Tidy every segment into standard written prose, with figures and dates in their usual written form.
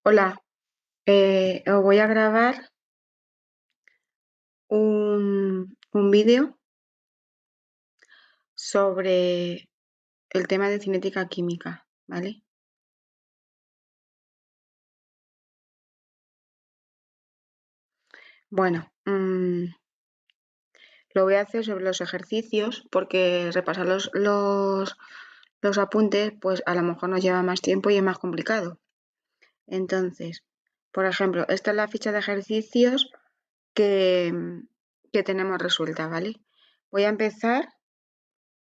Hola, os voy a grabar un vídeo sobre el tema de cinética química, ¿vale? Bueno, lo voy a hacer sobre los ejercicios porque repasar los apuntes, pues a lo mejor nos lleva más tiempo y es más complicado. Entonces, por ejemplo, esta es la ficha de ejercicios que, que tenemos resuelta, ¿vale? Voy a empezar,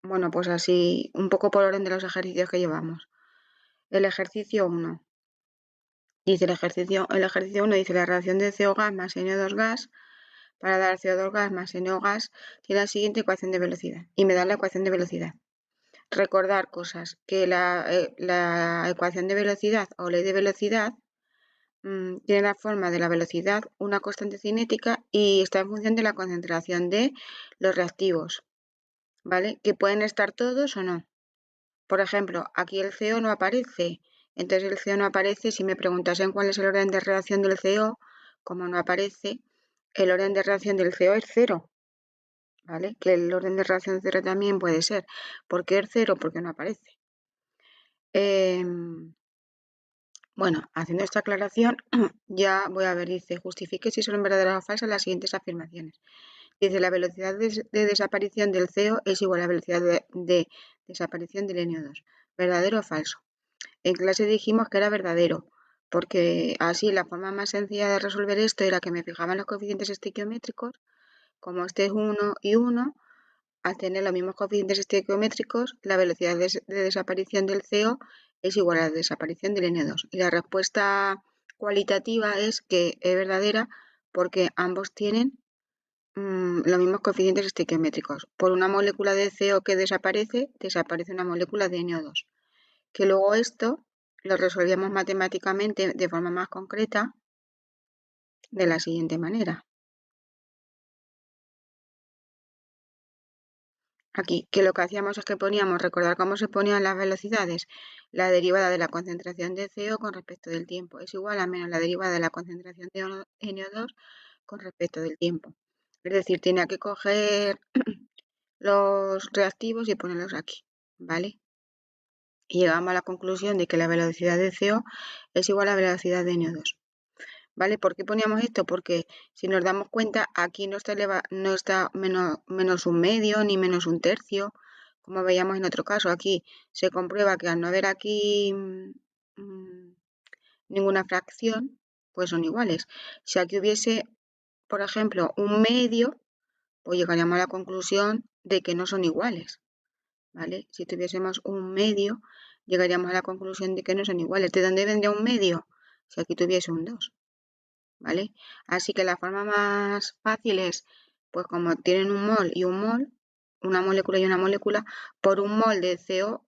bueno, pues así, un poco por orden de los ejercicios que llevamos. El ejercicio 1. Dice el ejercicio 1 dice la reacción de CO gas más NO2 gas para dar CO2 gas más NO gas tiene la siguiente ecuación de velocidad y me da la ecuación de velocidad. Recordar cosas, que la ecuación de velocidad o ley de velocidad tiene la forma de la velocidad, una constante cinética y está en función de la concentración de los reactivos, ¿vale? Que pueden estar todos o no. Por ejemplo, aquí el CO no aparece. Entonces el CO no aparece. Si me preguntasen cuál es el orden de reacción del CO, como no aparece, el orden de reacción del CO es cero, ¿vale? Que el orden de reacción de cero también puede ser. ¿Por qué es cero? Porque no aparece. Bueno, haciendo esta aclaración, ya voy a ver, dice, justifique si son verdaderas o falsas las siguientes afirmaciones. Dice, la velocidad de desaparición del CO es igual a la velocidad de desaparición del NO2. ¿Verdadero o falso? En clase dijimos que era verdadero, porque así la forma más sencilla de resolver esto era que me fijaba en los coeficientes estequiométricos, como este es 1 y 1, al tener los mismos coeficientes estequiométricos, la velocidad de desaparición del CO es igual a la desaparición del N2. Y la respuesta cualitativa es que es verdadera porque ambos tienen los mismos coeficientes estequiométricos. Por una molécula de CO que desaparece, desaparece una molécula de NO2. Que luego esto lo resolvíamos matemáticamente de forma más concreta de la siguiente manera. Aquí, que lo que hacíamos es que poníamos, recordar cómo se ponían las velocidades, la derivada de la concentración de CO con respecto del tiempo es igual a menos la derivada de la concentración de NO2 con respecto del tiempo. Es decir, tenía que coger los reactivos y ponerlos aquí, ¿vale? Y llegamos a la conclusión de que la velocidad de CO es igual a la velocidad de NO2. ¿Vale? ¿Por qué poníamos esto? Porque si nos damos cuenta, aquí no está menos un medio ni menos un tercio, como veíamos en otro caso. Aquí se comprueba que al no haber aquí ninguna fracción, pues son iguales. Si aquí hubiese, por ejemplo, un medio, pues llegaríamos a la conclusión de que no son iguales. ¿Vale? Si tuviésemos un medio, llegaríamos a la conclusión de que no son iguales. ¿De dónde vendría un medio? Si aquí tuviese un 2. ¿Vale? Así que la forma más fácil es, pues como tienen un mol y un mol, una molécula y una molécula, por un mol de CO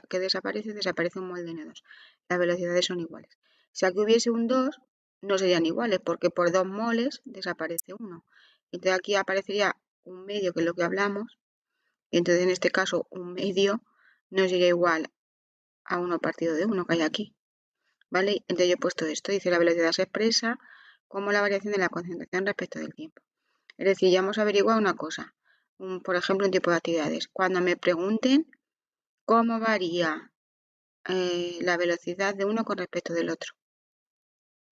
que desaparece, desaparece un mol de N2. Las velocidades son iguales. Si aquí hubiese un 2, no serían iguales, porque por 2 moles desaparece uno. Entonces aquí aparecería un medio, que es lo que hablamos, y entonces en este caso un medio no sería igual a 1 partido de 1 que hay aquí. ¿Vale? Entonces yo he puesto esto, dice la velocidad se expresa como la variación de la concentración respecto del tiempo. Es decir, ya hemos averiguado una cosa, por ejemplo, un tipo de actividades. Cuando me pregunten cómo varía la velocidad de uno con respecto del otro,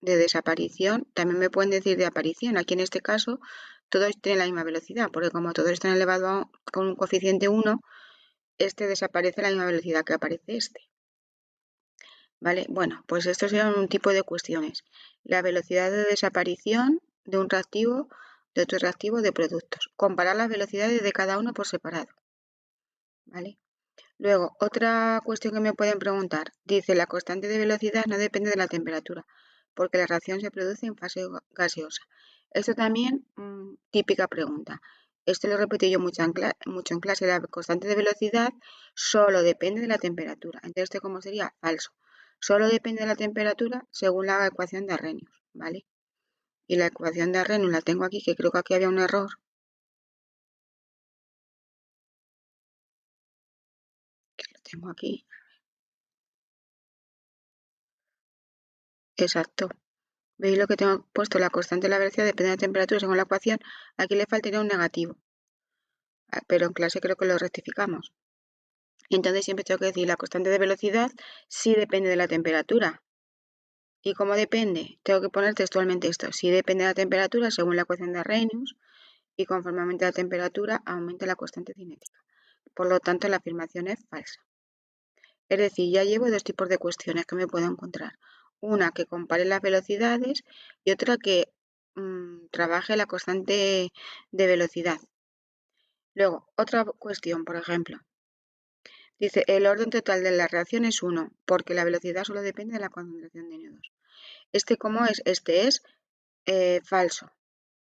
de desaparición, también me pueden decir de aparición. Aquí en este caso todos tienen la misma velocidad, porque como todos están elevados con un coeficiente 1, este desaparece a la misma velocidad que aparece este. ¿Vale? Bueno, pues estos serían un tipo de cuestiones. La velocidad de desaparición de un reactivo, de otro reactivo, de productos. Comparar las velocidades de cada uno por separado. ¿Vale? Luego, otra cuestión que me pueden preguntar. Dice, la constante de velocidad no depende de la temperatura, porque la reacción se produce en fase gaseosa. Esto también, típica pregunta. Esto lo repetí yo mucho en clase. La constante de velocidad solo depende de la temperatura. Entonces, ¿esto cómo sería? Falso. Solo depende de la temperatura según la ecuación de Arrhenius, ¿vale? Y la ecuación de Arrhenius la tengo aquí, que creo que aquí había un error, que lo tengo aquí. Exacto. ¿Veis lo que tengo puesto? La constante de la velocidad depende de la temperatura según la ecuación. Aquí le faltaría un negativo. Pero en clase creo que lo rectificamos. Entonces siempre tengo que decir la constante de velocidad sí depende de la temperatura. ¿Y cómo depende? Tengo que poner textualmente esto. Si depende de la temperatura según la ecuación de Arrhenius y conforme aumenta la temperatura aumenta la constante cinética. Por lo tanto, la afirmación es falsa. Es decir, ya llevo dos tipos de cuestiones que me puedo encontrar. Una que compare las velocidades y otra que trabaje la constante de velocidad. Luego, otra cuestión, por ejemplo. Dice, el orden total de la reacción es 1, porque la velocidad solo depende de la concentración de N2. ¿Este cómo es? Este es falso,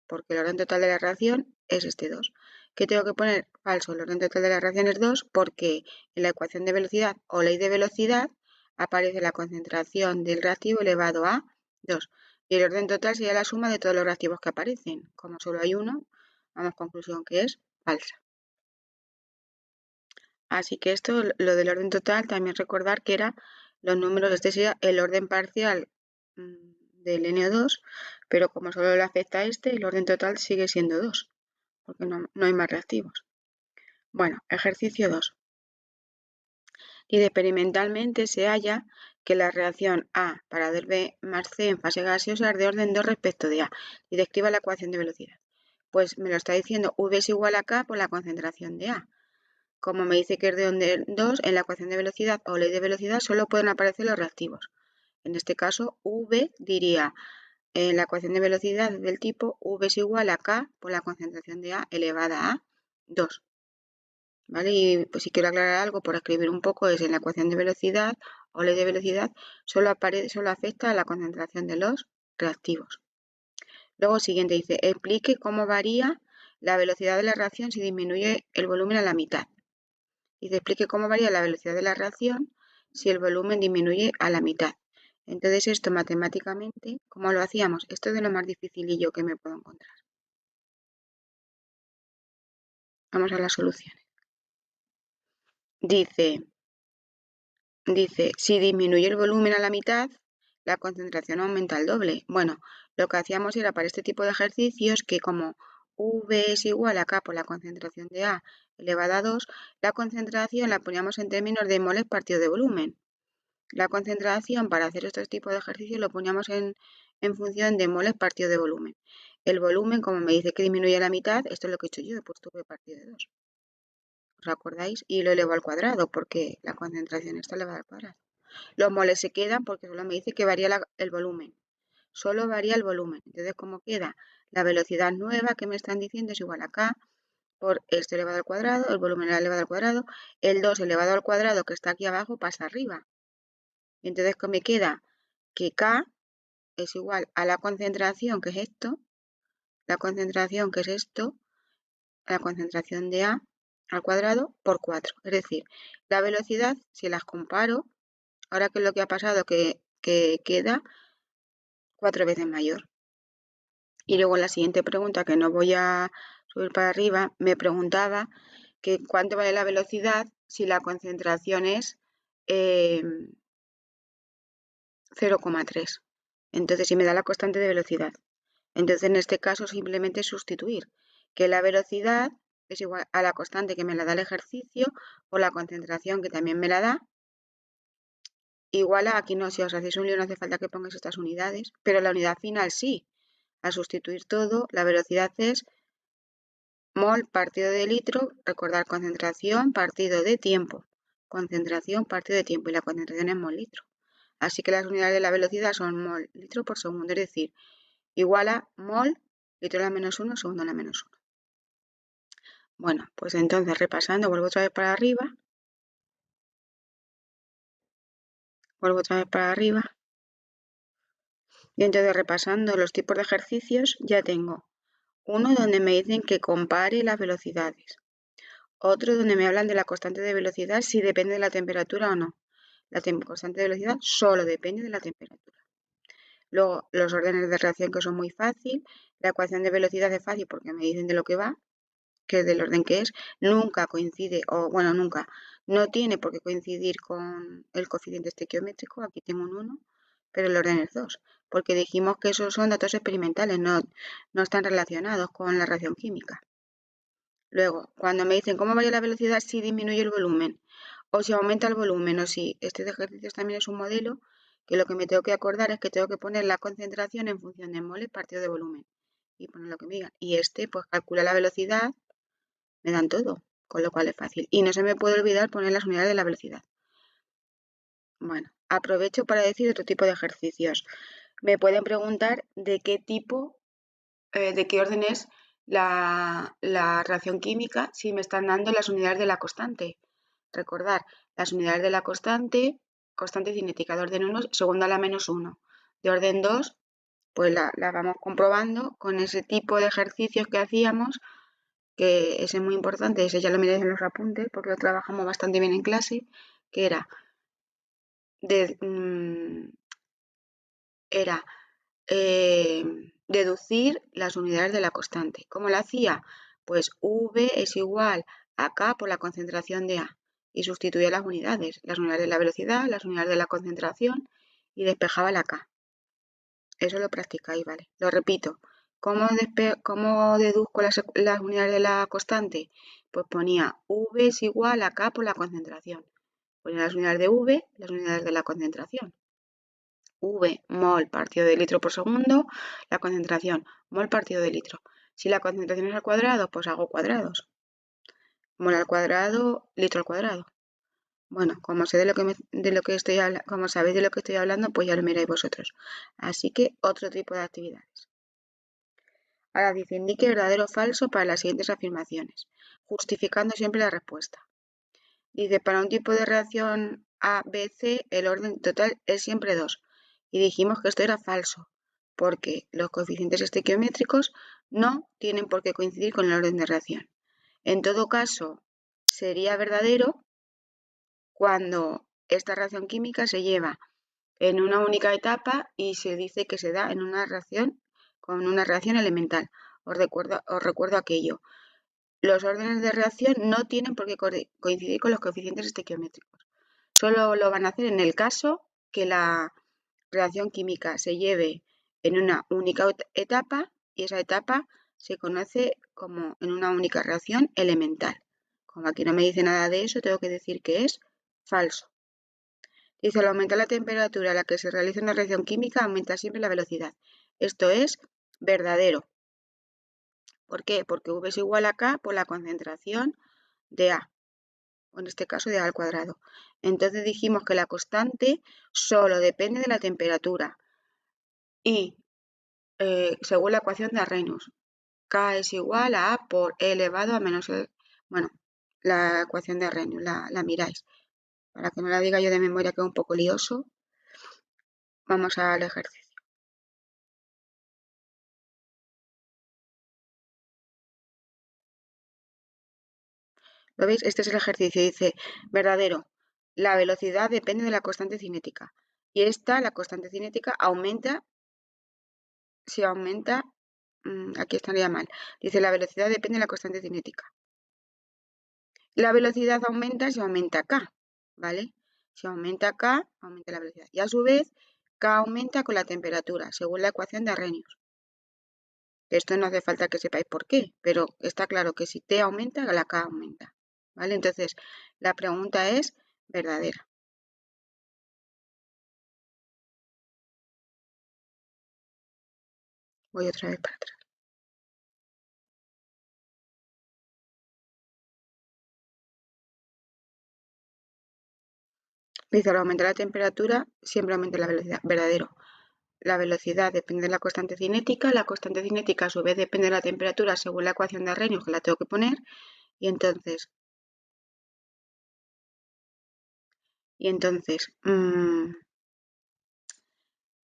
porque el orden total de la reacción es este 2. ¿Qué tengo que poner? Falso, el orden total de la reacción es 2 porque en la ecuación de velocidad o ley de velocidad aparece la concentración del reactivo elevado a 2. Y el orden total sería la suma de todos los reactivos que aparecen. Como solo hay uno, vamos a conclusión que es falsa. Así que esto, lo del orden total, también recordar que era los números, este sería el orden parcial del NO2, pero como solo le afecta a este, el orden total sigue siendo 2, porque no hay más reactivos. Bueno, ejercicio 2. Y experimentalmente se halla que la reacción A para del B más C en fase gaseosa es de orden 2 respecto de A, y describa la ecuación de velocidad. Pues me lo está diciendo, V es igual a K por la concentración de A. Como me dice que es de orden 2, en la ecuación de velocidad o ley de velocidad solo pueden aparecer los reactivos. En este caso, V diría en la ecuación de velocidad del tipo V es igual a K por la concentración de A elevada a 2. ¿Vale? Y pues si quiero aclarar algo por escribir un poco, es en la ecuación de velocidad o ley de velocidad solo afecta a la concentración de los reactivos. Luego siguiente dice, explique cómo varía la velocidad de la reacción si disminuye el volumen a la mitad. Y te explique cómo varía la velocidad de la reacción si el volumen disminuye a la mitad. Entonces esto matemáticamente, ¿cómo lo hacíamos? Esto es de lo más dificilillo que me puedo encontrar. Vamos a las soluciones. Dice, si disminuye el volumen a la mitad, la concentración aumenta al doble. Bueno, lo que hacíamos era para este tipo de ejercicios que como V es igual a K por la concentración de A elevada a 2, la concentración la poníamos en términos de moles partido de volumen. La concentración para hacer estos tipos de ejercicios lo poníamos en función de moles partido de volumen. El volumen, como me dice que disminuye a la mitad, esto es lo que he hecho yo, he puesto V partido de 2. ¿Os acordáis? Y lo elevo al cuadrado porque la concentración está elevada al cuadrado. Los moles se quedan porque solo me dice que varía el volumen. Solo varía el volumen. Entonces, ¿cómo queda? La velocidad nueva que me están diciendo es igual a K por esto elevado al cuadrado, el volumen elevado al cuadrado, el 2 elevado al cuadrado que está aquí abajo pasa arriba. Entonces, ¿qué me queda? Que K es igual a la concentración, que es esto, la concentración, que es esto, la concentración de A al cuadrado por 4. Es decir, la velocidad, si las comparo, ahora que es lo que ha pasado, que queda 4 veces mayor. Y luego la siguiente pregunta, que no voy a subir para arriba, me preguntaba que cuánto vale la velocidad si la concentración es 0,3. Entonces, si me da la constante de velocidad. Entonces, en este caso, simplemente sustituir que la velocidad es igual a la constante que me la da el ejercicio o la concentración que también me la da. Igual a, aquí no, si os hacéis un lío no hace falta que pongáis estas unidades, pero la unidad final sí. Al sustituir todo, la velocidad es mol partido de litro, recordar concentración partido de tiempo. Concentración partido de tiempo y la concentración es mol litro. Así que las unidades de la velocidad son mol litro por segundo, es decir, igual a mol litro a la menos 1, segundo a la menos 1. Bueno, pues entonces repasando, vuelvo otra vez para arriba. Y entonces repasando los tipos de ejercicios, ya tengo uno donde me dicen que compare las velocidades. Otro donde me hablan de la constante de velocidad si depende de la temperatura o no. La constante de velocidad solo depende de la temperatura. Luego, los órdenes de reacción que son muy fácil. La ecuación de velocidad es fácil porque me dicen de lo que va, que es del orden que es. Nunca coincide, o bueno, nunca, no tiene por qué coincidir con el coeficiente estequiométrico. Aquí tengo un 1, pero el orden es 2, porque dijimos que esos son datos experimentales, no están relacionados con la reacción química. Luego, cuando me dicen cómo varía la velocidad si disminuye el volumen, o si aumenta el volumen, o si este de ejercicios también es un modelo, que lo que me tengo que acordar es que tengo que poner la concentración en función de moles partido de volumen, y poner lo que me digan. Y este, pues calcula la velocidad, me dan todo, con lo cual es fácil. Y no se me puede olvidar poner las unidades de la velocidad. Bueno, aprovecho para decir otro tipo de ejercicios. Me pueden preguntar de qué tipo, de qué orden es la reacción química si me están dando las unidades de la constante. Recordar, las unidades de la constante cinética de orden 1, segunda a la menos 1. De orden 2, pues la vamos comprobando con ese tipo de ejercicios que hacíamos, que ese es muy importante, ese ya lo miráis en los apuntes porque lo trabajamos bastante bien en clase, que era deducir las unidades de la constante. ¿Cómo lo hacía? Pues V es igual a K por la concentración de A. Y sustituía las unidades de la velocidad, las unidades de la concentración y despejaba la K. Eso lo practicáis, ¿vale? Lo repito. ¿Cómo deduzco las unidades de la constante? Pues ponía V es igual a K por la concentración. Ponía las unidades de V, las unidades de la concentración. V mol partido de litro por segundo, la concentración mol partido de litro. Si la concentración es al cuadrado, pues hago cuadrados. Mol al cuadrado, litro al cuadrado. Bueno, como sé como sabéis de lo que estoy hablando, pues ya lo miráis vosotros. Así que otro tipo de actividades. Ahora dice, indique verdadero o falso para las siguientes afirmaciones, justificando siempre la respuesta. Dice, para un tipo de reacción A, B, C, el orden total es siempre 2. Y dijimos que esto era falso, porque los coeficientes estequiométricos no tienen por qué coincidir con el orden de reacción. En todo caso, sería verdadero cuando esta reacción química se lleva en una única etapa y se dice que se da en una reacción con una reacción elemental. Os recuerdo aquello. Los órdenes de reacción no tienen por qué coincidir con los coeficientes estequiométricos. Solo lo van a hacer en el caso que la reacción química se lleve en una única etapa y esa etapa se conoce como en una única reacción elemental. Como aquí no me dice nada de eso, tengo que decir que es falso. Dice, al aumentar la temperatura a la que se realiza una reacción química, aumenta siempre la velocidad. Esto es verdadero. ¿Por qué? Porque V es igual a K por la concentración de A, o en este caso de A al cuadrado. Entonces dijimos que la constante solo depende de la temperatura y según la ecuación de Arrhenius, K es igual a A por E elevado a menos E. Bueno, la ecuación de Arrhenius, la miráis. Para que no la diga yo de memoria, que es un poco lioso, vamos al ejercicio. ¿Lo veis? Este es el ejercicio. Dice, verdadero, la velocidad depende de la constante cinética. Y la constante cinética, aumenta. Si aumenta, aquí estaría mal. Dice, la velocidad depende de la constante cinética. La velocidad aumenta si aumenta K, ¿vale? Si aumenta K, aumenta la velocidad. Y a su vez, K aumenta con la temperatura, según la ecuación de Arrhenius. Esto no hace falta que sepáis por qué, pero está claro que si T aumenta, la K aumenta, ¿vale? Entonces, la pregunta es verdadera. Voy otra vez para atrás. Dice, al aumentar la temperatura, siempre aumenta la velocidad. Verdadero. La velocidad depende de la constante cinética a su vez depende de la temperatura según la ecuación de Arrhenius, que la tengo que poner, y entonces,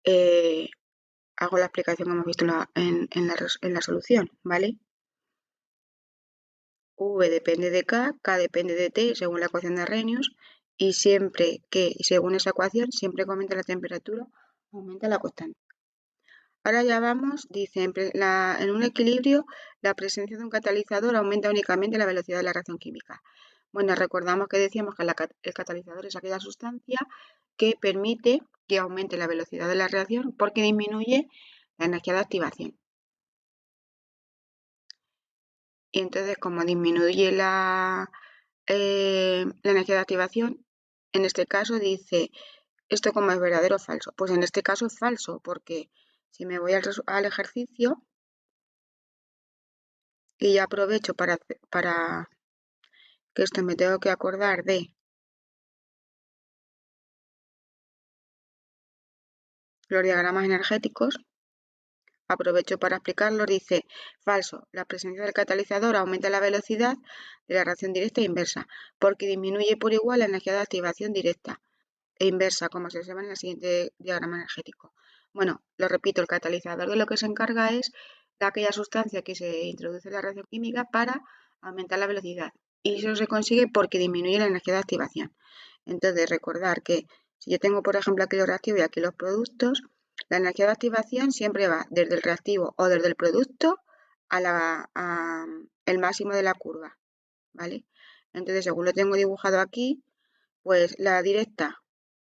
eh, hago la explicación que hemos visto en la solución, ¿vale? V depende de K depende de T según la ecuación de Arrhenius, y según esa ecuación, siempre que aumenta la temperatura, aumenta la constante. Ahora ya vamos, dice, en un equilibrio, la presencia de un catalizador aumenta únicamente la velocidad de la reacción química. Bueno, recordamos que decíamos que el catalizador es aquella sustancia que permite que aumente la velocidad de la reacción porque disminuye la energía de activación. Y entonces, como disminuye la energía de activación, en este caso dice, ¿esto como es verdadero o falso? Pues en este caso es falso, porque si me voy al ejercicio y ya aprovecho para que esto me tengo que acordar de los diagramas energéticos, aprovecho para explicarlo, dice falso, la presencia del catalizador aumenta la velocidad de la reacción directa e inversa, porque disminuye por igual la energía de activación directa e inversa, como se observa en el siguiente diagrama energético. Bueno, lo repito, el catalizador de lo que se encarga es de aquella sustancia que se introduce en la reacción química para aumentar la velocidad. Y eso se consigue porque disminuye la energía de activación. Entonces, recordar que si yo tengo, por ejemplo, aquí los reactivos y aquí los productos, la energía de activación siempre va desde el reactivo o desde el producto a el máximo de la curva, ¿vale? Entonces, según lo tengo dibujado aquí, pues la directa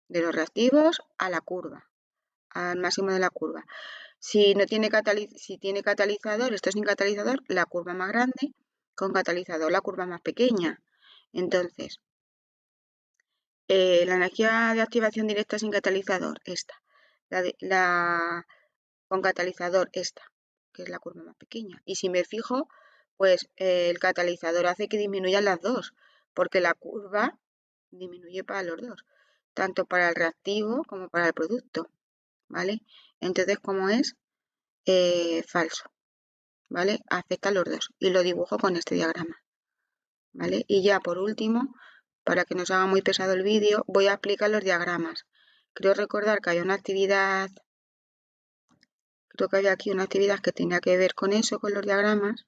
de los reactivos a la curva, al máximo de la curva. Si tiene catalizador, esto sin catalizador, la curva más grande, con catalizador la curva más pequeña. Entonces, la energía de activación directa sin catalizador, esta. Con catalizador, esta, que es la curva más pequeña. Y si me fijo, pues el catalizador hace que disminuyan las dos, porque la curva disminuye para los dos, tanto para el reactivo como para el producto, ¿vale? Entonces, como es falso, ¿vale? Afecta a los dos. Y lo dibujo con este diagrama, ¿vale? Y ya por último, para que no se haga muy pesado el vídeo, voy a explicar los diagramas. Creo recordar que había una actividad, creo que había aquí una actividad que tenía que ver con eso, con los diagramas.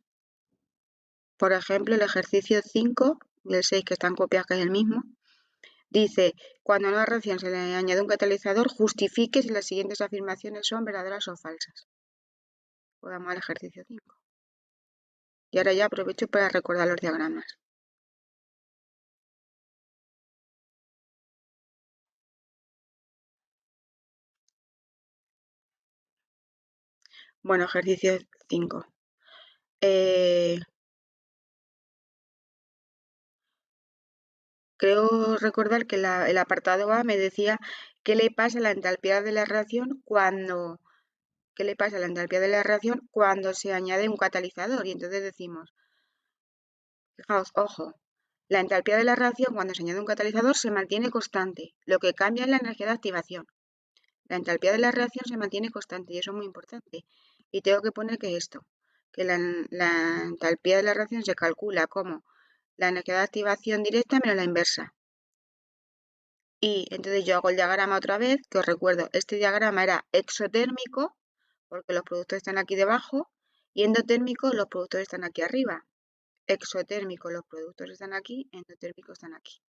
Por ejemplo, el ejercicio 5 y el 6, que están copiados, que es el mismo, dice, cuando a una reacción se le añade un catalizador, justifique si las siguientes afirmaciones son verdaderas o falsas. Pues vamos al ejercicio 5. Y ahora ya aprovecho para recordar los diagramas. Bueno, ejercicio 5. Creo recordar que el apartado A me decía qué le pasa a la entalpía de la reacción cuando se añade un catalizador. Y entonces decimos, fijaos, ojo, la entalpía de la reacción cuando se añade un catalizador se mantiene constante. Lo que cambia es la energía de activación. La entalpía de la reacción se mantiene constante y eso es muy importante. Y tengo que poner que esto, que la entalpía de la reacción se calcula como la energía de activación directa menos la inversa. Y entonces yo hago el diagrama otra vez, que os recuerdo, este diagrama era exotérmico, porque los productos están aquí debajo, y endotérmico, los productos están aquí arriba. Exotérmico, los productos están aquí, endotérmicos están aquí.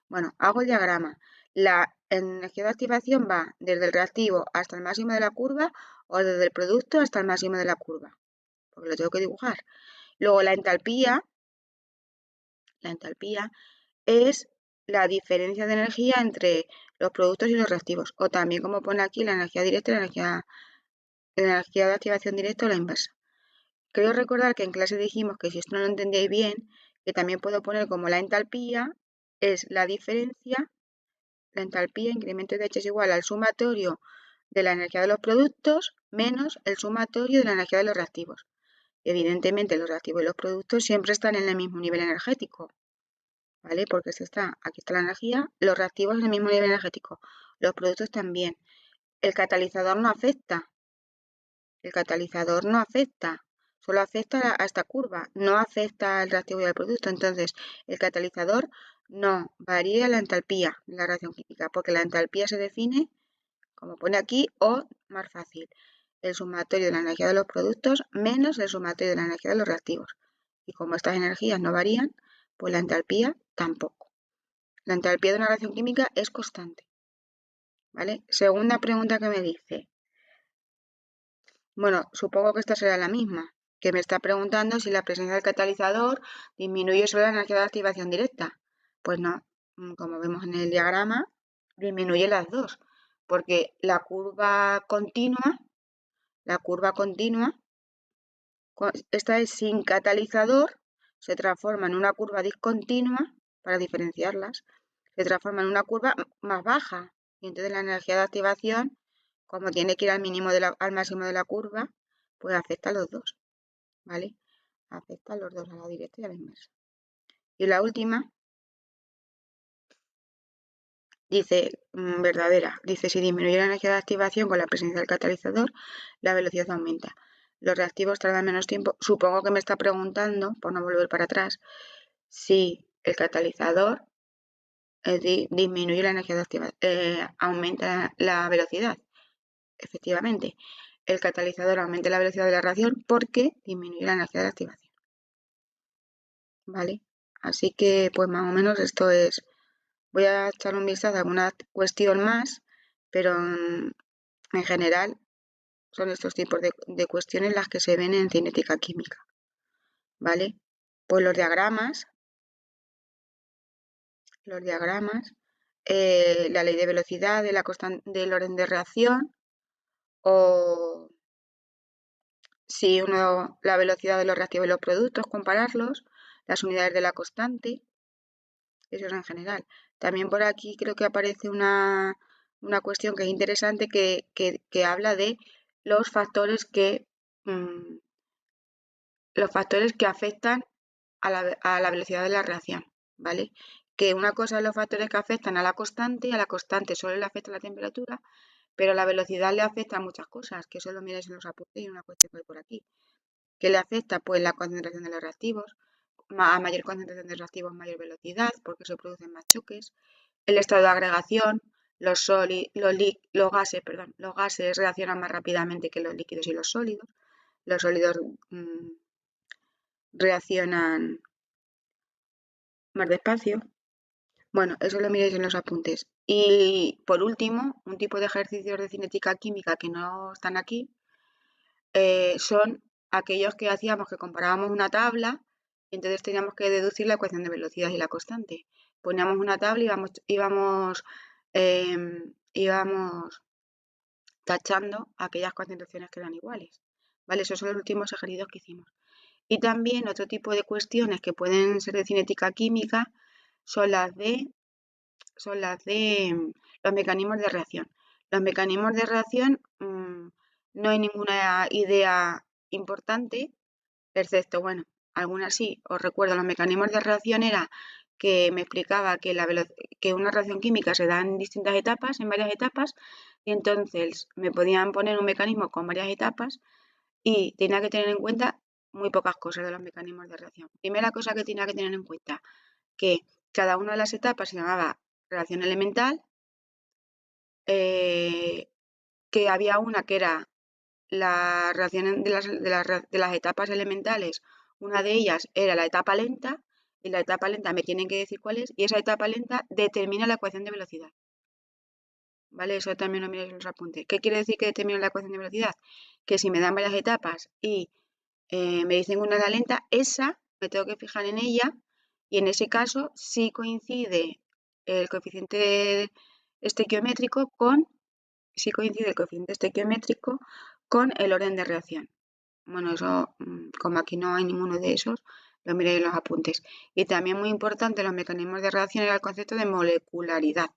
Bueno, hago el diagrama. La energía de activación va desde el reactivo hasta el máximo de la curva o desde el producto hasta el máximo de la curva, porque lo tengo que dibujar. Luego la entalpía es la diferencia de energía entre los productos y los reactivos, o también como pone aquí la energía directa y la energía de activación directa o la inversa. Creo recordar que en clase dijimos que si esto no lo entendíais bien, que también puedo poner como la entalpía es la diferencia, la entalpía, incremento de H es igual al sumatorio de la energía de los productos menos el sumatorio de la energía de los reactivos. Evidentemente los reactivos y los productos siempre están en el mismo nivel energético, ¿vale? Porque aquí está la energía, los reactivos en el mismo nivel energético, los productos también. El catalizador no afecta, solo afecta a esta curva, no afecta al reactivo y al producto. Entonces, el catalizador no varía la entalpía de la reacción química, porque la entalpía se define, como pone aquí, o más fácil, el sumatorio de la energía de los productos menos el sumatorio de la energía de los reactivos. Y como estas energías no varían, pues la entalpía tampoco. La entalpía de una reacción química es constante, ¿vale? Segunda pregunta que me dice. Bueno, supongo que esta será la misma, que me está preguntando si la presencia del catalizador disminuye solo la energía de activación directa. Pues no, como vemos en el diagrama, disminuye las dos, porque la curva continua, esta es sin catalizador, se transforma en una curva discontinua, para diferenciarlas, se transforma en una curva más baja. Y entonces la energía de activación, como tiene que ir al máximo de la curva, pues afecta a los dos, ¿vale? Afecta a los dos, a la directa y a la inversa. Y la última dice, verdadera, dice, si disminuye la energía de activación con la presencia del catalizador, la velocidad aumenta. Los reactivos tardan menos tiempo. Supongo que me está preguntando, por no volver para atrás, si el catalizador disminuye la energía de activación, aumenta la velocidad. Efectivamente, el catalizador aumenta la velocidad de la reacción porque disminuye la energía de activación. ¿Vale? Así que, pues más o menos esto es. Voy a echar un vistazo a alguna cuestión más, pero en general son estos tipos de cuestiones las que se ven en cinética química, ¿vale? Pues los diagramas, la ley de velocidad, de la constante del orden de reacción, o si la velocidad de los reactivos y los productos, compararlos, las unidades de la constante, eso es en general. También por aquí creo que aparece una cuestión que es interesante que habla de los factores que afectan a la velocidad de la reacción, ¿vale? Que una cosa es los factores que afectan a la constante solo le afecta la temperatura, pero a la velocidad le afecta a muchas cosas, que eso lo miráis en los apuntes y una cuestión que hay por aquí. ¿Qué le afecta? Pues la concentración de los reactivos. A mayor concentración de reactivos, mayor velocidad, porque se producen más choques. El estado de agregación, los gases reaccionan más rápidamente que los líquidos y los sólidos. Los sólidos reaccionan más despacio. Bueno, eso lo miráis en los apuntes. Y por último, un tipo de ejercicios de cinética química que no están aquí son aquellos que hacíamos que comparábamos una tabla y entonces teníamos que deducir la ecuación de velocidad y la constante. Poníamos una tabla y íbamos tachando aquellas concentraciones que eran iguales. ¿Vale? Esos son los últimos ejercicios que hicimos. Y también otro tipo de cuestiones que pueden ser de cinética química son las de los mecanismos de reacción. Los mecanismos de reacción no hay ninguna idea importante, excepto, bueno, algunas sí. Os recuerdo, los mecanismos de reacción era que me explicaba que una reacción química se da en distintas etapas, en varias etapas, y entonces me podían poner un mecanismo con varias etapas y tenía que tener en cuenta muy pocas cosas de los mecanismos de reacción. Primera cosa que tenía que tener en cuenta, que cada una de las etapas se llamaba reacción elemental, que había una que era la reacción de las etapas elementales, una de ellas era la etapa lenta, y la etapa lenta me tienen que decir cuál es, y esa etapa lenta determina la ecuación de velocidad. ¿Vale? Eso también lo miráis en los apuntes. ¿Qué quiere decir que determina la ecuación de velocidad? Que si me dan varias etapas y me dicen una es la lenta, esa me tengo que fijar en ella, y en ese caso sí coincide el coeficiente estequiométrico con el orden de reacción. Bueno, eso, como aquí no hay ninguno de esos, lo miréis en los apuntes. Y también muy importante en los mecanismos de reacción era el concepto de molecularidad,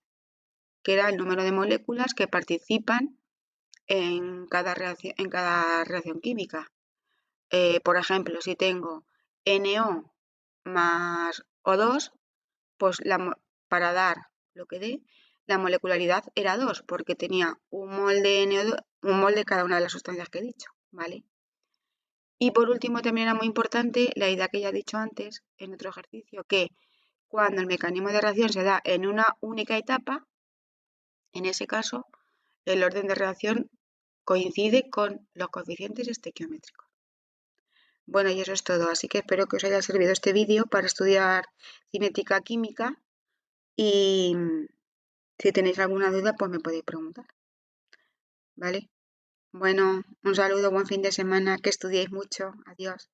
que era el número de moléculas que participan en cada reacción química. Por ejemplo, si tengo NO más O2, pues para dar lo que dé, la molecularidad era 2, porque tenía un mol de NO2, un mol de cada una de las sustancias que he dicho, ¿vale? Y por último, también era muy importante la idea que ya he dicho antes en otro ejercicio, que cuando el mecanismo de reacción se da en una única etapa, en ese caso, el orden de reacción coincide con los coeficientes estequiométricos. Bueno, y eso es todo, así que espero que os haya servido este vídeo para estudiar cinética química y si tenéis alguna duda, pues me podéis preguntar, ¿vale? Bueno, un saludo, buen fin de semana, que estudiéis mucho, adiós.